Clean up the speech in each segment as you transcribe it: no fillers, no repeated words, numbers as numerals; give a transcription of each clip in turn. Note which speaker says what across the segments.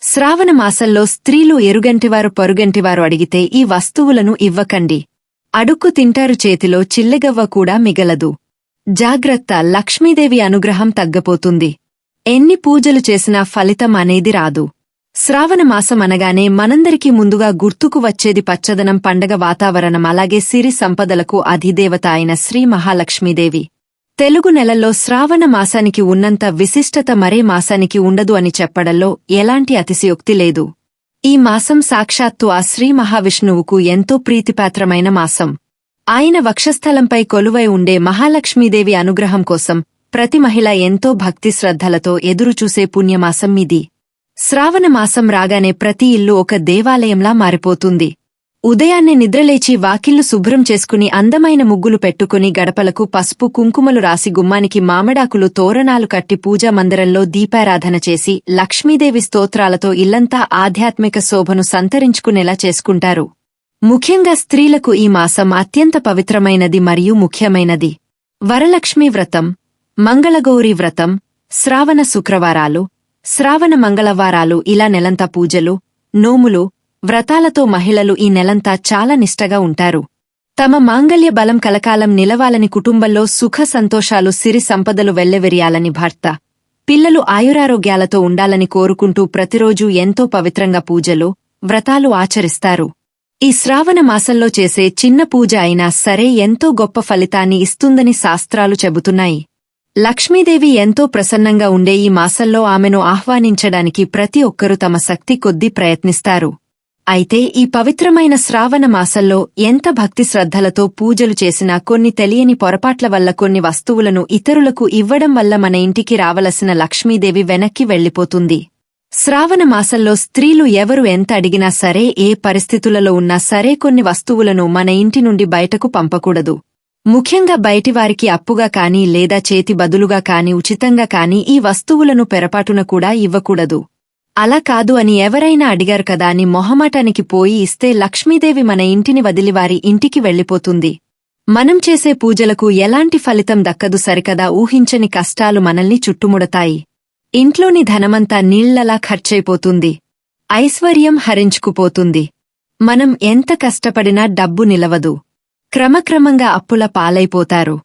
Speaker 1: శ్రావణ మాసంలో స్త్రీలు ఎరుగంటివారు పొరుగంటివారు అడిగితే ఈ వస్తువులను ఇవ్వకండి. అడుక్కు తింటారు, చేతిలో చిల్లెగవ్వ కూడా మిగలదు. జాగ్రత్త, లక్ష్మీదేవి అనుగ్రహం తగ్గపోతుంది. ఎన్ని పూజలు చేసినా ఫలితం అనేది రాదు. శ్రావణ మాసం అనగానే మనందరికీ ముందుగా గుర్తుకు వచ్చేది పచ్చదనం, పండగ వాతావరణం, అలాగే సిరి సంపదలకు అధిదేవత అయిన శ్రీ మహాలక్ష్మీదేవి. తెలుగు నెలల్లో శ్రావణ మాసానికి ఉన్నంత విశిష్టత మరే మాసానికి ఉండదు అని చెప్పడంలో ఎలాంటి అతిశయోక్తి లేదు. ఈ మాసం సాక్షాత్తు ఆ శ్రీ మహావిష్ణువుకు ఎంతో ప్రీతిపాత్రమైన మాసం. ఆయన వక్షస్థలంపై కొలువై ఉండే మహాలక్ష్మీదేవి అనుగ్రహం కోసం ప్రతి మహిళ ఎంతో భక్తి శ్రద్ధలతో ఎదురుచూసే పుణ్యమాసం ఇది. శ్రావణ మాసం రాగానే ప్రతి ఇల్లు ఒక దేవాలయంలా మారిపోతుంది. ఉదయాన్నే నిద్రలేచి వాకిళ్లు శుభ్రం చేసుకుని అందమైన ముగ్గులు పెట్టుకుని గడపలకు పసుపు కుంకుమలు రాసి గుమ్మానికి మామిడాకులు తోరణాలు కట్టి పూజా మందిరంలో దీపారాధన చేసి లక్ష్మీదేవి స్తోత్రాలతో ఇల్లంతా ఆధ్యాత్మిక శోభను సంతరించుకునేలా చేసుకుంటారు. ముఖ్యంగా స్త్రీలకు ఈ మాసం అత్యంత పవిత్రమైనది మరియు ముఖ్యమైనది. వరలక్ష్మీ వ్రతం, మంగళగౌరీ వ్రతం, శ్రావణ శుక్రవారాలు, శ్రావణ మంగళవారాలు, ఇలా నెలంతా పూజలు, నోములు, వ్రతాలతో మహిళలు ఈ నెలంతా చాలా నిష్టగా ఉంటారు. తమ మాంగల్య బలం కలకాలం నిలవాలని, కుటుంబంలో సుఖ సంతోషాలు సిరి సంపదలు వెల్లెవిరియాలని, భర్త పిల్లలు ఆయురారోగ్యాలతో ఉండాలని కోరుకుంటూ ప్రతిరోజూ ఎంతో పవిత్రంగా పూజలు, వ్రతాలు ఆచరిస్తారు. ఈ శ్రావణ మాసంలో చేసే చిన్న పూజ అయినా సరే ఎంతో గొప్ప ఫలితాన్ని ఇస్తుందని శాస్త్రాలు చెబుతున్నాయి. లక్ష్మీదేవి ఎంతో ప్రసన్నంగా ఉండే ఈ మాసంలో ఆమెను ఆహ్వానించడానికి ప్రతి ఒక్కరూ తమ శక్తి కొద్దీ ప్రయత్నిస్తారు. అయితే ఈ పవిత్రమైన శ్రావణ మాసంలో ఎంత భక్తి శ్రద్ధలతో పూజలు చేసినా కొన్ని తెలియని పొరపాట్ల వల్ల కొన్ని వస్తువులను ఇతరులకు ఇవ్వడం వల్ల మన ఇంటికి రావలసిన లక్ష్మీదేవి వెనక్కి వెళ్లిపోతుంది. శ్రావణ మాసంలో స్త్రీలు ఎవరు ఎంత అడిగినా సరే, ఏ పరిస్థితులలో ఉన్నా సరే కొన్ని వస్తువులను మన ఇంటి నుండి బయటకు పంపకూడదు. ముఖ్యంగా బయటివారికి అప్పుగా కానీ లేదా చేతి బదులుగా కానీ ఉచితంగా కానీ ఈ వస్తువులను పొరపాటున కూడా ఇవ్వకూడదు. అలా కాదు అని ఎవరైనా అడిగారు కదా అని మొహమాటానికి పోయి ఇస్తే లక్ష్మీదేవి మన ఇంటిని వదిలి వారి ఇంటికి వెళ్లిపోతుంది. మనం చేసే పూజలకు ఎలాంటి ఫలితం దక్కదు సరికదా. ఊహించని కష్టాలు మనల్ని చుట్టుముడతాయి. ఇంట్లోని ధనమంతా నీళ్లలా ఖర్చయిపోతుంది. ఐశ్వర్యం హరించుకుపోతుంది. మనం ఎంత కష్టపడినా డబ్బు నిలవదు. క్రమక్రమంగా అప్పుల పాలైపోతారు.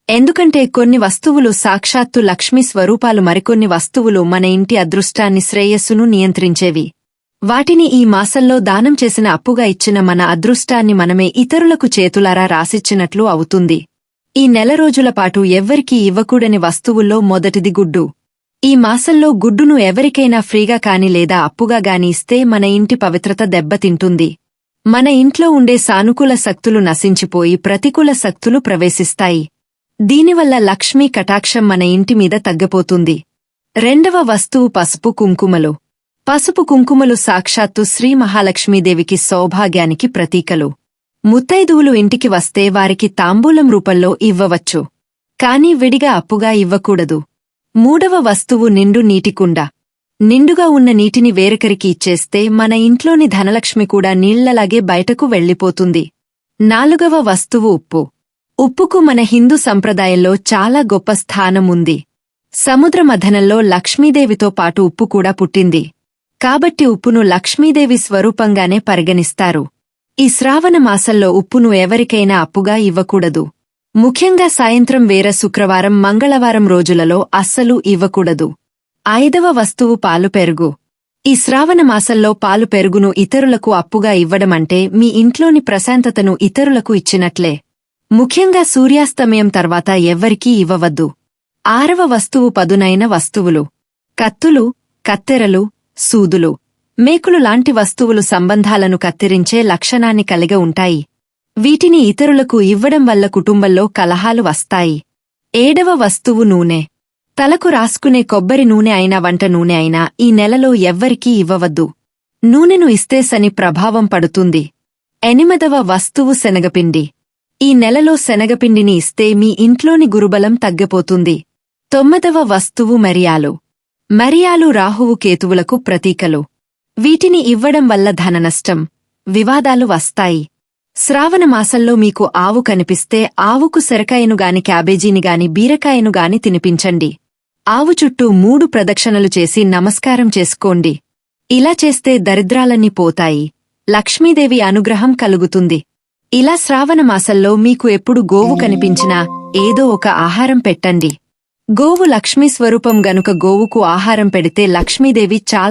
Speaker 1: ఎందుకంటే కొన్ని వస్తువులు సాక్షాత్తు లక్ష్మీ స్వరూపాలు, మరికొన్ని వస్తువులు మన ఇంటి అదృష్టాన్ని, శ్రేయస్సును నియంత్రించేవి. వాటిని ఈ మాసంలో దానం చేసిన, అప్పుగా ఇచ్చిన మన అదృష్టాన్ని మనమే ఇతరులకు చేతులారా రాసిచ్చినట్లు అవుతుంది. ఈ నెల రోజుల పాటు ఎవ్వరికీ ఇవ్వకూడని వస్తువుల్లో మొదటిది గుడ్డు. ఈ మాసంలో గుడ్డును ఎవరికైనా ఫ్రీగా కాని లేదా అప్పుగా గాని ఇస్తే మన ఇంటి పవిత్రత దెబ్బతింటుంది. మన ఇంట్లో ఉండే సానుకూల శక్తులు నశించిపోయి ప్రతికూల శక్తులు ప్రవేశిస్తాయి. దీనివల్ల లక్ష్మీ కటాక్షం మన ఇంటి మీద తగ్గపోతుంది. రెండవ వస్తువు పసుపు కుంకుమలు. పసుపు కుంకుమలు సాక్షాత్తు శ్రీ మహాలక్ష్మీదేవికి సౌభాగ్యానికి ప్రతీకలు. ముత్తైదువులు ఇంటికి వస్తే వారికి తాంబూలం రూపంలో ఇవ్వవచ్చు, కానీ విడిగా అప్పుగా ఇవ్వకూడదు. మూడవ వస్తువు నిండు నీటికుండ. నిండుగా ఉన్న నీటిని వేరొకరికి ఇచ్చేస్తే మన ఇంట్లోని ధనలక్ష్మి కూడా నీళ్లలాగే బయటకు వెళ్లిపోతుంది. నాలుగవ వస్తువు ఉప్పు. ఉప్పుకు మన హిందూ సంప్రదాయంలో చాలా గొప్ప స్థానం ఉంది. సముద్ర మథనంలో లక్ష్మీదేవితో పాటు ఉప్పు కూడా పుట్టింది. కాబట్టి ఉప్పును లక్ష్మీదేవి స్వరూపంగానే పరిగణిస్తారు. ఈ శ్రావణ మాసంలో ఉప్పును ఎవరికైనా అప్పుగా ఇవ్వకూడదు. ముఖ్యంగా సాయంత్రం వేర, శుక్రవారం, మంగళవారం రోజులలో అస్సలు ఇవ్వకూడదు. ఐదవ వస్తువు పాలు, పెరుగు. ఈ శ్రావణ మాసంలో పాలు, పెరుగును ఇతరులకు అప్పుగా ఇవ్వడమంటే మీ ఇంట్లోని ప్రశాంతతను ఇతరులకు ఇచ్చినట్లే. ముఖ్యంగా సూర్యాస్తమయం తర్వాత ఎవ్వరికీ ఇవ్వవద్దు. ఆరవ వస్తువు పదునైన వస్తువులు. కత్తులు, కత్తెరలు, సూదులు, మేకులు లాంటి వస్తువులు సంబంధాలను కత్తిరించే లక్షణాన్ని కలిగి ఉంటాయి. వీటిని ఇతరులకు ఇవ్వడం వల్ల కుటుంబంలో కలహాలు వస్తాయి. ఏడవ వస్తువు నూనె. తలకు రాసుకునే కొబ్బరి నూనె అయినా వంట నూనె అయినా ఈ నెలలో ఎవ్వరికీ ఇవ్వవద్దు. నూనెను ఇస్తే శని ప్రభావం పడుతుంది. ఎనిమిదవ వస్తువు శనగపిండి. ఈ నెలలో శనగపిండిని ఇస్తే మీ ఇంట్లోని గురుబలం తగ్గిపోతుంది. తొమ్మిదవ వస్తువు మిరియాలు. మిరియాలు రాహువు, కేతువులకు ప్రతీకలు. వీటిని ఇవ్వడం వల్ల ధననష్టం, వివాదాలు వస్తాయి. శ్రావణ మాసంలో మీకు ఆవు కనిపిస్తే ఆవుకు సొరకాయను గాని, క్యాబేజీని గాని, బీరకాయను గాని తినిపించండి. ఆవు చుట్టూ 3 ప్రదక్షిణలు చేసి నమస్కారం చేసుకోండి. ఇలా చేస్తే దరిద్రాలన్నీ పోతాయి, లక్ష్మీదేవి అనుగ్రహం కలుగుతుంది. ఇలా శ్రావణ మాసంలో మీకు ఎప్పుడు గోవు కనిపించినా ఏదో ఒక ఆహారం పెట్టండి. గోవు లక్ష్మీ స్వరూపం గనుక గోవుకు ఆహారం పెడితే లక్ష్మీదేవి చాలా